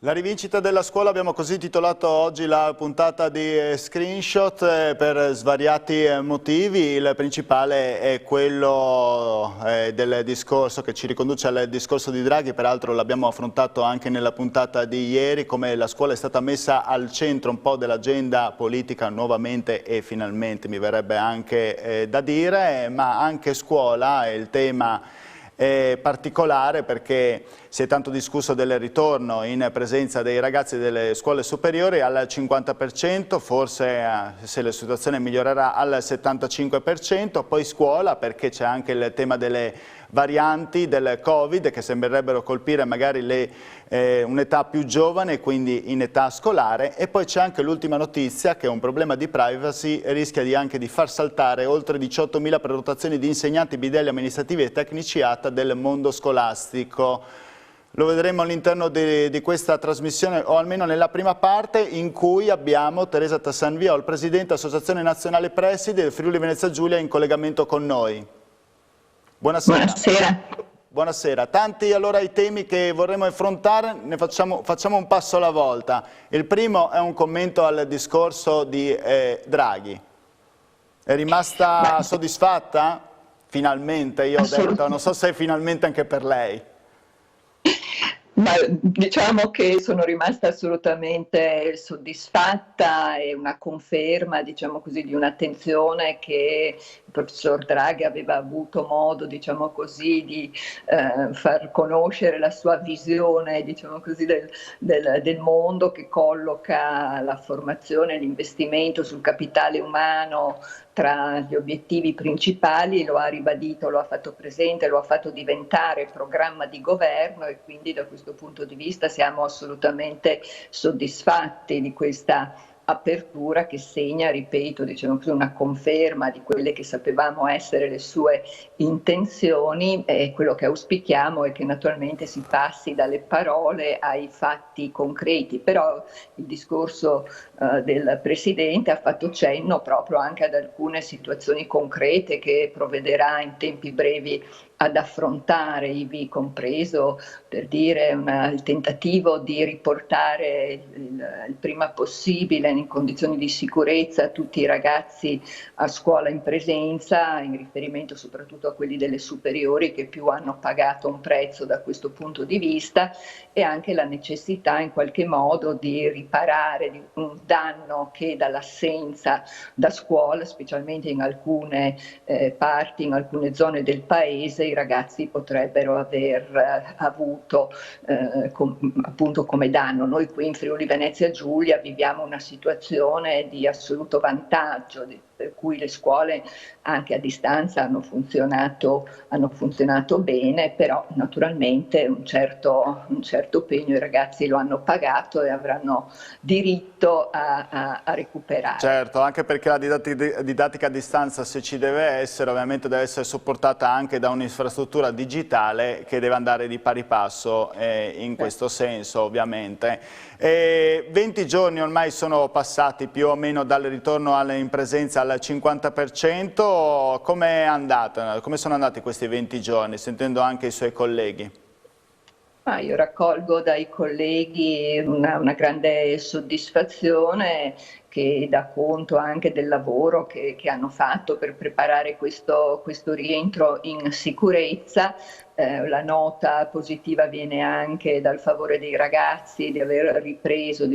La rivincita della scuola, abbiamo così titolato oggi la puntata di Screenshot per svariati motivi. Il principale è quello del discorso che ci riconduce al discorso di Draghi, peraltro l'abbiamo affrontato anche nella puntata di ieri, come la scuola è stata messa al centro un po' dell'agenda politica nuovamente e finalmente, mi verrebbe anche da dire, ma anche scuola è il tema particolare perché si è tanto discusso del ritorno in presenza dei ragazzi delle scuole superiori al 50%, forse se la situazione migliorerà al 75%, poi scuola perché c'è anche il tema delle varianti del Covid che sembrerebbero colpire magari un'età più giovane, quindi in età scolare, e poi c'è anche l'ultima notizia che un problema di privacy rischia anche di far saltare oltre 18.000 prenotazioni di insegnanti, bidelli amministrativi e tecnici ATA del mondo scolastico. Lo vedremo all'interno di questa trasmissione, o almeno nella prima parte, in cui abbiamo Teresa Tassanvia, il Presidente Associazione Nazionale Presidi del Friuli Venezia Giulia, in collegamento con noi. Buonasera. Buonasera. Buonasera. Tanti allora i temi che vorremmo affrontare, ne facciamo un passo alla volta. Il primo è un commento al discorso di Draghi. È rimasta soddisfatta? Finalmente, io ho detto, non so se è finalmente anche per lei. Ma diciamo che sono rimasta assolutamente soddisfatta, è una conferma, diciamo così, di un'attenzione che il professor Draghi aveva avuto modo, diciamo così, di far conoscere la sua visione, diciamo così, del mondo, che colloca la formazione e l'investimento sul capitale umano tra gli obiettivi principali. Lo ha ribadito, lo ha fatto presente, lo ha fatto diventare programma di governo, e quindi da questo punto di vista siamo assolutamente soddisfatti di questa apertura che segna, ripeto, diciamo così, una conferma di quelle che sapevamo essere le sue intenzioni, e quello che auspichiamo è che naturalmente si passi dalle parole ai fatti concreti. Però il discorso del Presidente ha fatto cenno proprio anche ad alcune situazioni concrete che provvederà in tempi brevi ad affrontare, ivi compreso, per dire, il tentativo di riportare il prima possibile in condizioni di sicurezza tutti i ragazzi a scuola in presenza, in riferimento soprattutto a quelli delle superiori che più hanno pagato un prezzo da questo punto di vista, e anche la necessità in qualche modo di riparare un danno che dall'assenza da scuola, specialmente in alcune parti, in alcune zone del paese, i ragazzi potrebbero aver avuto appunto come danno. Noi qui in Friuli Venezia Giulia viviamo una situazione di assoluto vantaggio, per cui le scuole anche a distanza hanno funzionato bene, però naturalmente un certo impegno i ragazzi lo hanno pagato e avranno diritto a recuperare. Certo, anche perché la didattica a distanza, se ci deve essere, ovviamente deve essere supportata anche da un'infrastruttura digitale che deve andare di pari passo in questo senso, ovviamente. 20 giorni ormai sono passati più o meno dal ritorno in presenza al 50%, come sono andati questi 20 giorni, sentendo anche i suoi colleghi? Io raccolgo dai colleghi una grande soddisfazione, che dà conto anche del lavoro che hanno fatto per preparare questo rientro in sicurezza. La nota positiva viene anche dal favore dei ragazzi di aver ripreso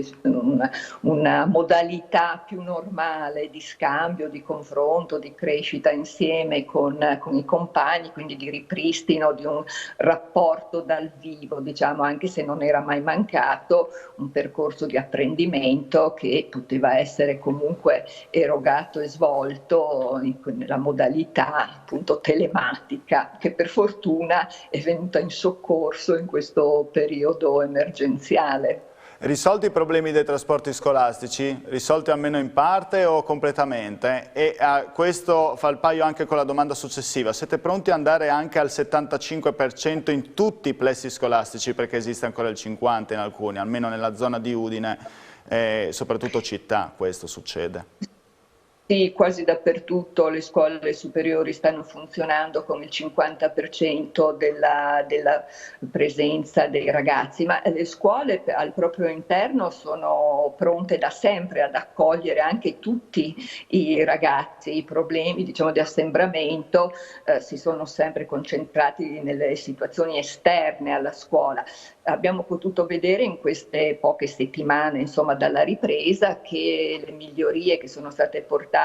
una modalità più normale di scambio, di confronto, di crescita insieme con i compagni, quindi di ripristino di un rapporto dal vivo, diciamo, anche se non era mai mancato un percorso di apprendimento che poteva essere comunque erogato e svolto nella modalità appunto telematica, che per fortuna è venuta in soccorso in questo periodo emergenziale. Risolti i problemi dei trasporti scolastici? Risolti almeno in parte o completamente? E questo fa il paio anche con la domanda successiva. Siete pronti ad andare anche al 75% in tutti i plessi scolastici? Perché esiste ancora il 50% in alcuni, almeno nella zona di Udine, soprattutto città, questo succede. Sì, quasi dappertutto le scuole superiori stanno funzionando con il 50% della presenza dei ragazzi, ma le scuole al proprio interno sono pronte da sempre ad accogliere anche tutti i ragazzi. I problemi, diciamo, di assembramento si sono sempre concentrati nelle situazioni esterne alla scuola. Abbiamo potuto vedere in queste poche settimane, insomma, dalla ripresa, che le migliorie che sono state portate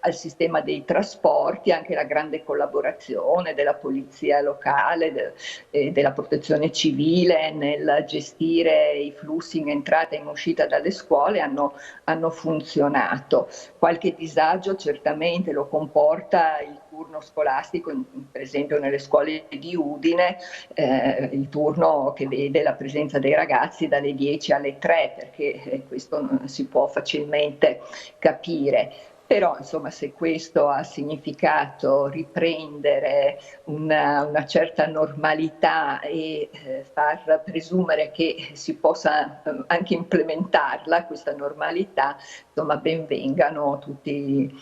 al sistema dei trasporti, anche la grande collaborazione della polizia locale, della protezione civile nel gestire i flussi in entrata e in uscita dalle scuole hanno funzionato. Qualche disagio certamente lo comporta il turno scolastico, per esempio nelle scuole di Udine, il turno che vede la presenza dei ragazzi dalle 10 alle 3, perché questo non si può facilmente capire. Però insomma, se questo ha significato riprendere una certa normalità e far presumere che si possa anche implementarla, questa normalità, insomma, ben vengano tutti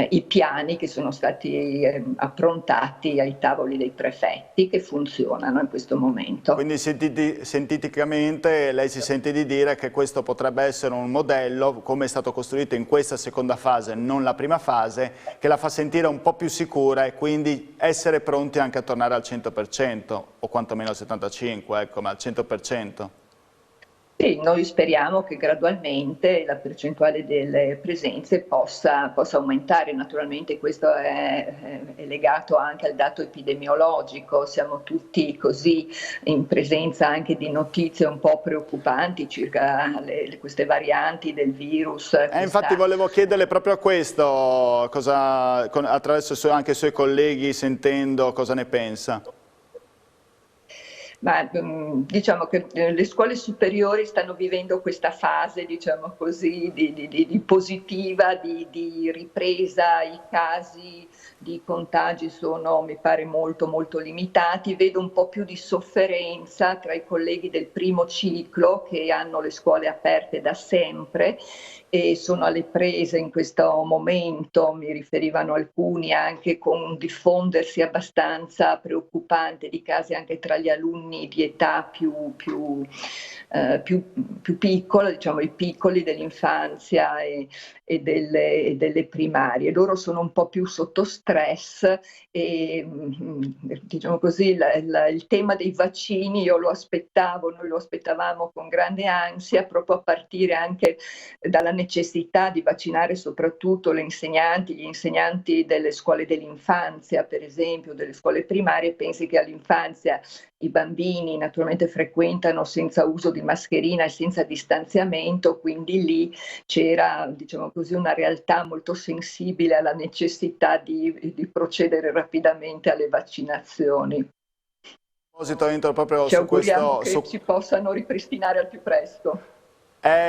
i piani che sono stati approntati ai tavoli dei prefetti, che funzionano in questo momento. Quindi sinteticamente lei si sente di dire che questo potrebbe essere un modello, come è stato costruito in questa seconda fase, non la prima fase, che la fa sentire un po' più sicura e quindi essere pronti anche a tornare al 100%, o quantomeno al 75%, ecco, ma al 100%. Sì, noi speriamo che gradualmente la percentuale delle presenze possa aumentare. Naturalmente questo è legato anche al dato epidemiologico, siamo tutti così in presenza anche di notizie un po' preoccupanti circa queste varianti del virus. Infatti volevo chiederle proprio questo, attraverso anche i suoi colleghi, sentendo cosa ne pensa. Ma diciamo che le scuole superiori stanno vivendo questa fase, diciamo così, di positiva, di ripresa. I casi di contagi sono, mi pare, molto molto limitati. Vedo un po' più di sofferenza tra i colleghi del primo ciclo, che hanno le scuole aperte da sempre e sono alle prese in questo momento. Mi riferivano alcuni anche con un diffondersi abbastanza preoccupante di casi anche tra gli alunni di età più piccola, diciamo i piccoli dell'infanzia e delle primarie. Loro sono un po' più sotto stress e diciamo così il tema dei vaccini io lo aspettavo, noi lo aspettavamo con grande ansia, proprio a partire anche dalla necessità di vaccinare soprattutto gli insegnanti delle scuole dell'infanzia, per esempio, delle scuole primarie. Pensi che all'infanzia i bambini naturalmente frequentano senza uso di mascherina e senza distanziamento, quindi lì c'era, diciamo così, una realtà molto sensibile alla necessità di procedere rapidamente alle vaccinazioni. Entro proprio Ci su auguriamo questo, che si possano ripristinare al più presto.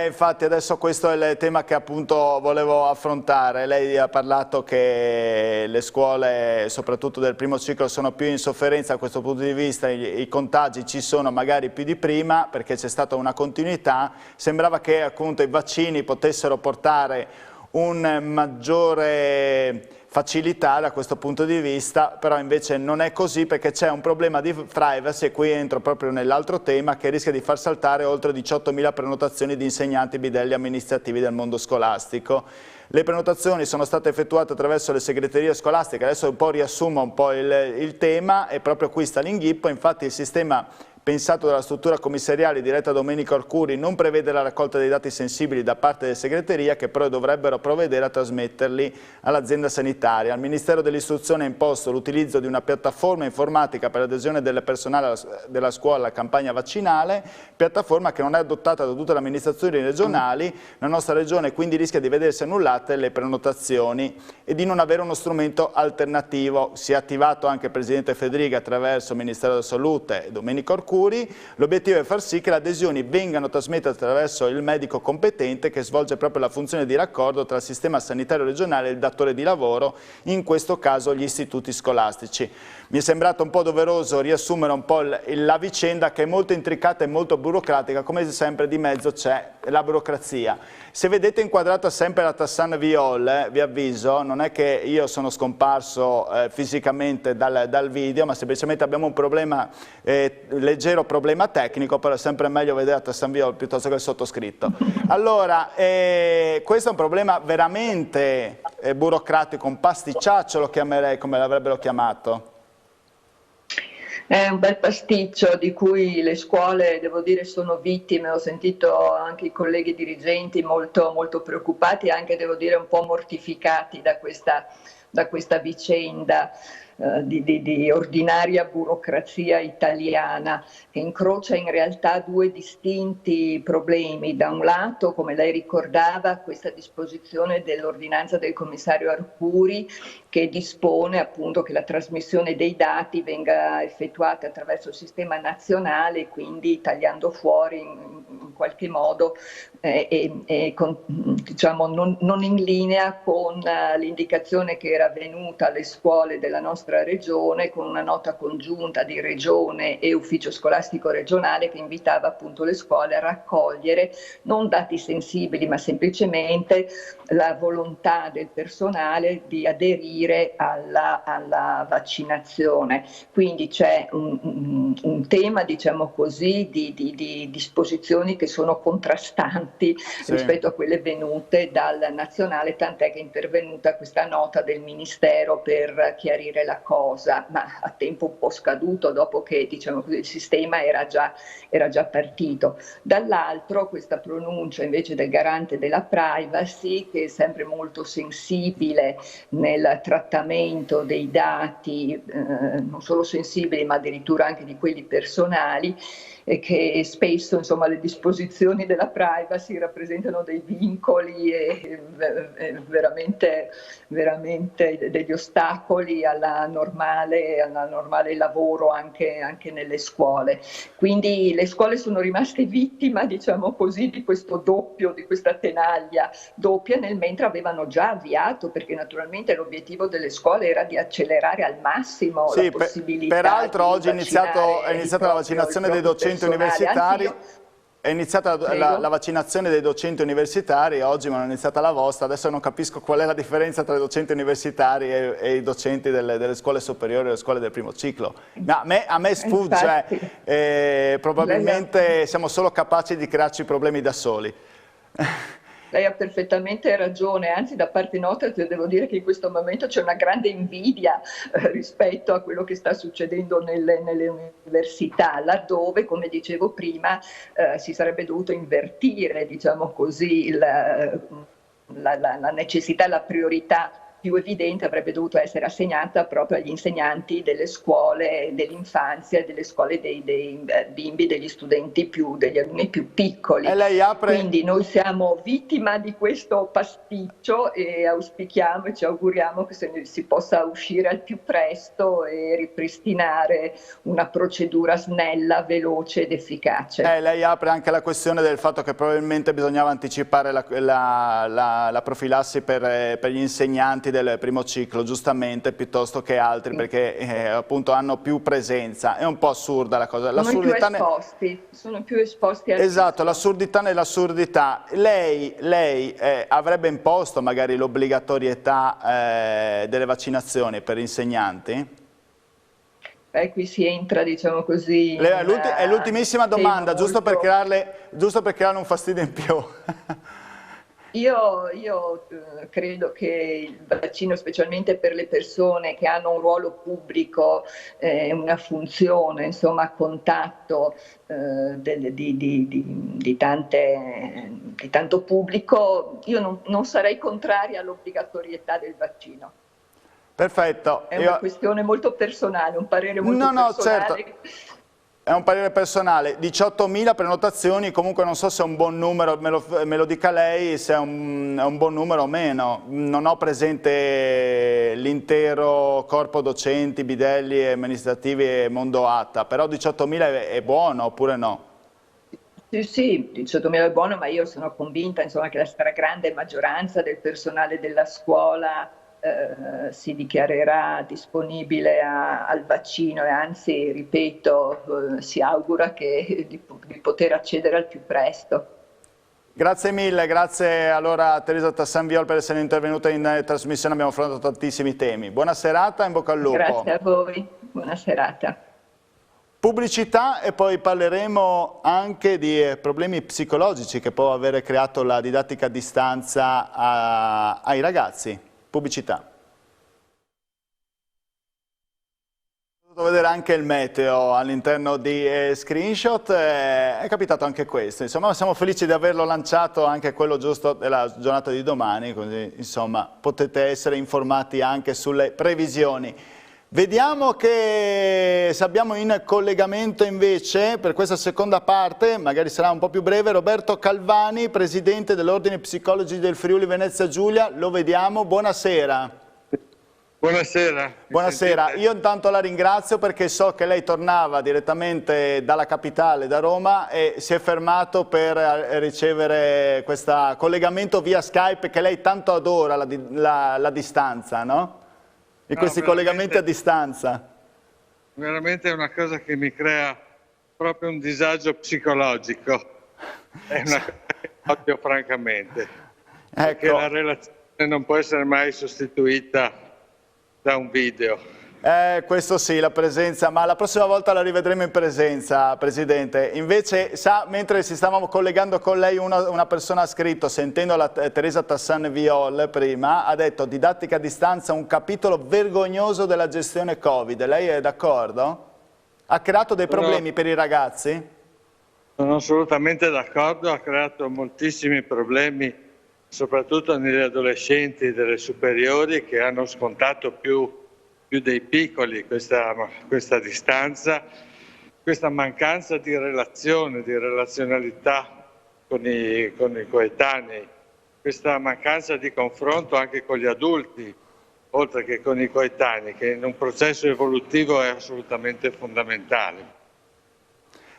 Infatti adesso questo è il tema che appunto volevo affrontare. Lei ha parlato che le scuole, soprattutto del primo ciclo, sono più in sofferenza da questo punto di vista, i contagi ci sono magari più di prima perché c'è stata una continuità. Sembrava che appunto i vaccini potessero portare un maggiore facilità da questo punto di vista, però invece non è così perché c'è un problema di privacy, e qui entro proprio nell'altro tema, che rischia di far saltare oltre 18.000 prenotazioni di insegnanti bidelli amministrativi del mondo scolastico. Le prenotazioni sono state effettuate attraverso le segreterie scolastiche, adesso un po' riassumo un po' il tema, e proprio qui sta l'inghippo. Infatti il sistema pensato dalla struttura commissariale diretta da Domenico Arcuri non prevede la raccolta dei dati sensibili da parte delle segreterie, che però dovrebbero provvedere a trasmetterli all'azienda sanitaria. Al Ministero dell'Istruzione è imposto l'utilizzo di una piattaforma informatica per l'adesione del personale della scuola alla campagna vaccinale, piattaforma che non è adottata da tutte le amministrazioni regionali. La nostra regione quindi rischia di vedersi annullate le prenotazioni e di non avere uno strumento alternativo. Si è attivato anche il Presidente Fedriga attraverso il Ministero della Salute e Domenico Arcuri, Arcuri. L'obiettivo è far sì che le adesioni vengano trasmesse attraverso il medico competente che svolge proprio la funzione di raccordo tra il sistema sanitario regionale e il datore di lavoro, in questo caso gli istituti scolastici. Mi è sembrato un po' doveroso riassumere un po' la vicenda, che è molto intricata e molto burocratica, come sempre di mezzo c'è la burocrazia. Se vedete inquadrata sempre la Tassan Viol, vi avviso, non è che io sono scomparso fisicamente dal video, ma semplicemente abbiamo un problema, leggero problema tecnico, però è sempre meglio vedere la Tassan Viol piuttosto che il sottoscritto. Allora, questo è un problema veramente burocratico, un pasticciaccio lo chiamerei, come l'avrebbero chiamato. È un bel pasticcio di cui le scuole, devo dire, sono vittime. Ho sentito anche i colleghi dirigenti molto, molto preoccupati e anche, devo dire, un po' mortificati da questa vicenda di ordinaria burocrazia italiana, che incrocia in realtà due distinti problemi. Da un lato, come lei ricordava, questa disposizione dell'ordinanza del commissario Arcuri, che dispone appunto che la trasmissione dei dati venga effettuata attraverso il sistema nazionale, quindi tagliando fuori in qualche modo diciamo, non in linea con l'indicazione che era venuta alle scuole della nostra regione con una nota congiunta di regione e ufficio scolastico regionale, che invitava appunto le scuole a raccogliere non dati sensibili, ma semplicemente la volontà del personale di aderire alla vaccinazione. Quindi c'è un tema, diciamo così, di disposizioni che sono contrastanti rispetto a quelle venute dal nazionale, tant'è che è intervenuta questa nota del Ministero per chiarire la cosa, ma a tempo un po' scaduto, dopo che, diciamo così, il sistema era già partito. Dall'altro questa pronuncia invece del garante della privacy, che è sempre molto sensibile nel trattamento dei dati, non solo sensibili ma addirittura anche di quelli personali, e che spesso, insomma, le disposizioni della privacy rappresentano dei vincoli e veramente degli ostacoli alla normale lavoro anche nelle scuole. Quindi le scuole sono rimaste vittima, diciamo così, di questo doppio, di questa tenaglia doppia, nel mentre avevano già avviato, perché naturalmente l'obiettivo delle scuole era di accelerare al massimo la possibilità. Peraltro oggi è iniziata la vaccinazione dei docenti universitari. È iniziata la vaccinazione dei docenti universitari oggi, ma non è iniziata la vostra. Adesso non capisco qual è la differenza tra i docenti universitari e i docenti delle scuole superiori e le scuole del primo ciclo. Ma a me sfugge, probabilmente siamo solo capaci di crearci problemi da soli. Lei ha perfettamente ragione, anzi da parte nostra devo dire che in questo momento c'è una grande invidia rispetto a quello che sta succedendo nelle università, laddove, come dicevo prima, si sarebbe dovuto invertire, diciamo così, la necessità, la priorità più evidente avrebbe dovuto essere assegnata proprio agli insegnanti delle scuole dell'infanzia, delle scuole dei bimbi, degli studenti degli alunni più piccoli. Quindi noi siamo vittima di questo pasticcio e auspichiamo e ci auguriamo che si possa uscire al più presto e ripristinare una procedura snella, veloce ed efficace. Lei apre anche la questione del fatto che probabilmente bisognava anticipare la profilassi per gli insegnanti del primo ciclo, giustamente, piuttosto che altri, perché appunto hanno più presenza. È un po' assurda la cosa. Sono più esposti al Esatto, l'assurdità nell'assurdità. Lei avrebbe imposto magari l'obbligatorietà delle vaccinazioni per insegnanti? Qui si entra, diciamo così... È l'ultimissima domanda, giusto per crearle un fastidio in più. Io credo che il vaccino, specialmente per le persone che hanno un ruolo pubblico, una funzione, insomma, a contatto di tanto pubblico, io non sarei contraria all'obbligatorietà del vaccino. Perfetto. È una questione molto personale, un parere molto personale. Certo. È un parere personale, 18.000 prenotazioni, comunque non so se è un buon numero, me lo dica lei, se è un buon numero o meno. Non ho presente l'intero corpo docenti, bidelli, amministrativi e mondo ATA, però 18.000 è buono oppure no? Sì, 18.000 è buono, ma io sono convinta, insomma, che la stragrande maggioranza del personale della scuola si dichiarerà disponibile al vaccino e anzi, ripeto, si augura di poter accedere al più presto. Grazie mille, grazie allora a Teresa Tassan-Viol per essere intervenuta in trasmissione, abbiamo affrontato tantissimi temi. Buona serata, in bocca al lupo. Grazie a voi, buona serata. Pubblicità e poi parleremo anche di problemi psicologici che può avere creato la didattica a distanza ai ragazzi. Pubblicità. Ho potuto vedere anche il meteo all'interno di Screenshot, è capitato anche questo, insomma siamo felici di averlo lanciato anche quello giusto della giornata di domani, così insomma potete essere informati anche sulle previsioni. Vediamo che se abbiamo in collegamento invece per questa seconda parte, magari sarà un po' più breve, Roberto Calvani, presidente dell'Ordine Psicologi del Friuli Venezia Giulia, lo vediamo, buonasera. Buonasera. Buonasera, io intanto la ringrazio perché so che lei tornava direttamente dalla capitale, da Roma, e si è fermato per ricevere questo collegamento via Skype che lei tanto adora, la distanza, no? E questi collegamenti a distanza. Veramente è una cosa che mi crea proprio un disagio psicologico. È una cosa che odio francamente. Ecco. Perché la relazione non può essere mai sostituita da un video. Questo sì, la presenza, ma la prossima volta la rivedremo in presenza, Presidente. Invece, sa, mentre si stavamo collegando con lei, una persona ha scritto, sentendo la Teresa Tassan-Viol prima, ha detto didattica a distanza, un capitolo vergognoso della gestione Covid. Lei è d'accordo? Ha creato dei problemi per i ragazzi? Sono assolutamente d'accordo, ha creato moltissimi problemi, soprattutto negli adolescenti delle superiori che hanno scontato più dei piccoli questa distanza, questa mancanza di relazione, di relazionalità con i coetanei, questa mancanza di confronto anche con gli adulti, oltre che con i coetanei, che in un processo evolutivo è assolutamente fondamentale.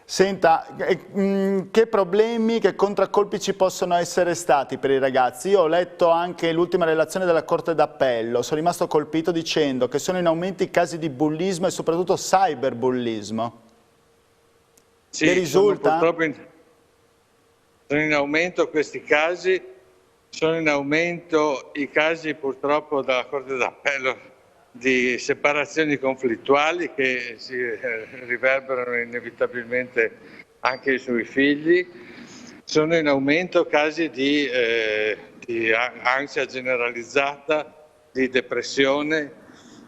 Senta, che problemi, che contraccolpi ci possono essere stati per i ragazzi? Io ho letto anche l'ultima relazione della Corte d'Appello, sono rimasto colpito dicendo che sono in aumento i casi di bullismo e soprattutto cyberbullismo. Sì, che risulta? Sono in aumento questi casi, sono in aumento i casi purtroppo dalla Corte d'Appello di separazioni conflittuali che si riverberano inevitabilmente anche sui figli. Sono in aumento casi di ansia generalizzata, di depressione,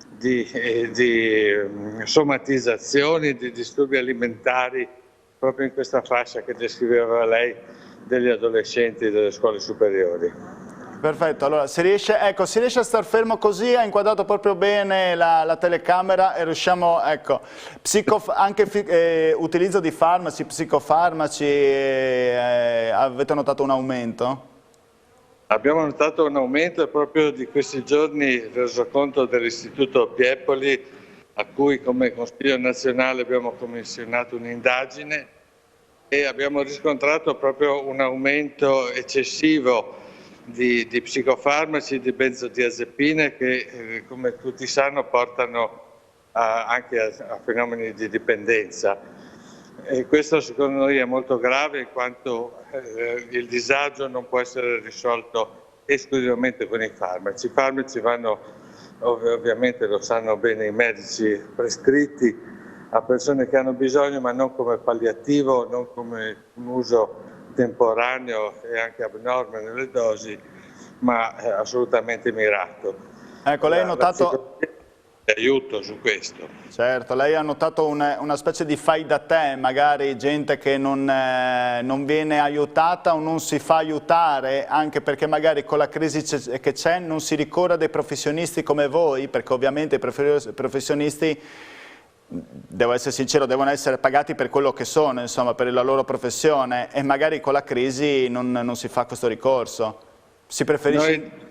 di somatizzazioni, di disturbi alimentari, proprio in questa fascia che descriveva lei degli adolescenti delle scuole superiori. Perfetto, allora si riesce a star fermo così, ha inquadrato proprio bene la telecamera e riusciamo, ecco, anche utilizzo di farmaci, psicofarmaci, avete notato un aumento? Abbiamo notato un aumento proprio di questi giorni, reso conto dell'Istituto Piepoli, a cui come Consiglio nazionale abbiamo commissionato un'indagine e abbiamo riscontrato proprio un aumento eccessivo di psicofarmaci, di benzodiazepine che come tutti sanno portano anche a fenomeni di dipendenza. E questo secondo noi è molto grave in quanto il disagio non può essere risolto esclusivamente con i farmaci. I farmaci vanno, ovviamente lo sanno bene i medici, prescritti a persone che hanno bisogno, ma non come palliativo, non come un uso temporaneo e anche abnorme nelle dosi, ma assolutamente mirato. Ecco, lei ha notato... aiuto su questo. Certo, lei ha notato una specie di fai da te, magari gente che non viene aiutata o non si fa aiutare, anche perché magari con la crisi che c'è non si ricorre a dei professionisti come voi, perché ovviamente i professionisti devo essere sincero, devono essere pagati per quello che sono, insomma, per la loro professione, e magari con la crisi non si fa questo ricorso. Si preferisce...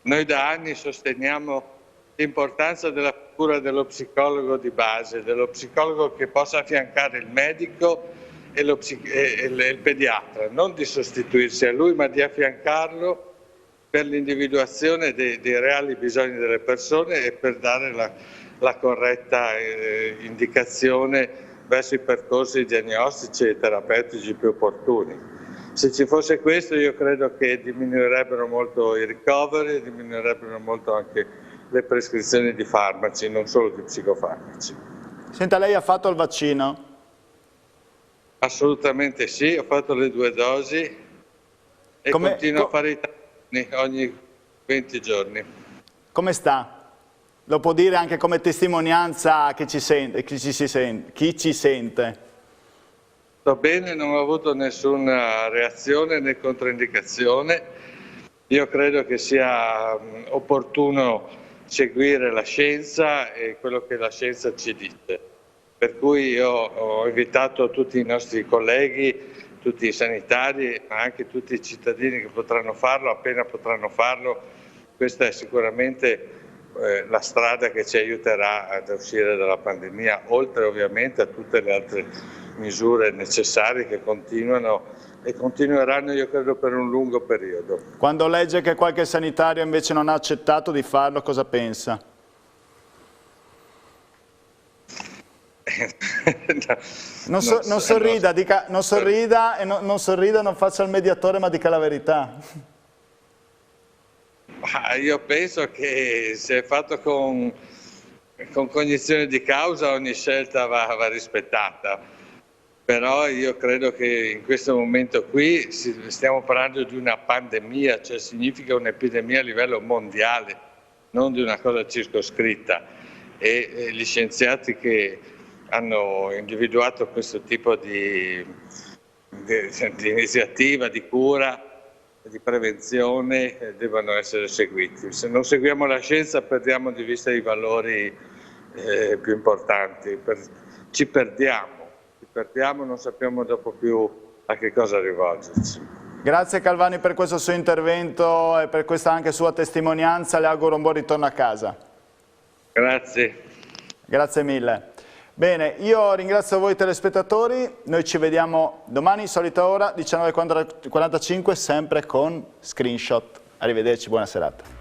Noi da anni sosteniamo l'importanza della cura dello psicologo di base, dello psicologo che possa affiancare il medico e il pediatra, non di sostituirsi a lui, ma di affiancarlo per l'individuazione dei reali bisogni delle persone e per dare la corretta indicazione verso i percorsi diagnostici e terapeutici più opportuni. Se ci fosse questo, io credo che diminuirebbero molto i ricoveri, diminuirebbero molto anche le prescrizioni di farmaci, non solo di psicofarmaci. Senta, lei ha fatto il vaccino? Assolutamente sì, ho fatto le 2 dosi e continuo a fare i tamponi ogni 20 giorni. Come sta? Lo può dire anche come testimonianza a chi ci sente. Sto bene, non ho avuto nessuna reazione né controindicazione. Io credo che sia opportuno seguire la scienza e quello che la scienza ci dice. Per cui io ho invitato tutti i nostri colleghi, tutti i sanitari, ma anche tutti i cittadini che potranno farlo, appena potranno farlo. Questa è sicuramente la strada che ci aiuterà ad uscire dalla pandemia, oltre ovviamente a tutte le altre misure necessarie che continuano e continueranno, io credo, per un lungo periodo. Quando legge che qualche sanitario invece non ha accettato di farlo, cosa pensa? Non sorrida, non sorrida, non faccia il mediatore, ma dica la verità. Io penso che se è fatto con cognizione di causa ogni scelta va rispettata, però io credo che in questo momento qui stiamo parlando di una pandemia, cioè significa un'epidemia a livello mondiale, non di una cosa circoscritta, e gli scienziati che hanno individuato questo tipo di iniziativa, di cura, di prevenzione devono essere seguiti. Se non seguiamo la scienza perdiamo di vista i valori più importanti, ci perdiamo, non sappiamo dopo più a che cosa rivolgerci. Grazie Calvani per questo suo intervento e per questa anche sua testimonianza, le auguro un buon ritorno a casa. Grazie. Grazie mille. Bene, io ringrazio voi telespettatori, noi ci vediamo domani, solita ora, 19:45, sempre con Screenshot. Arrivederci, buona serata.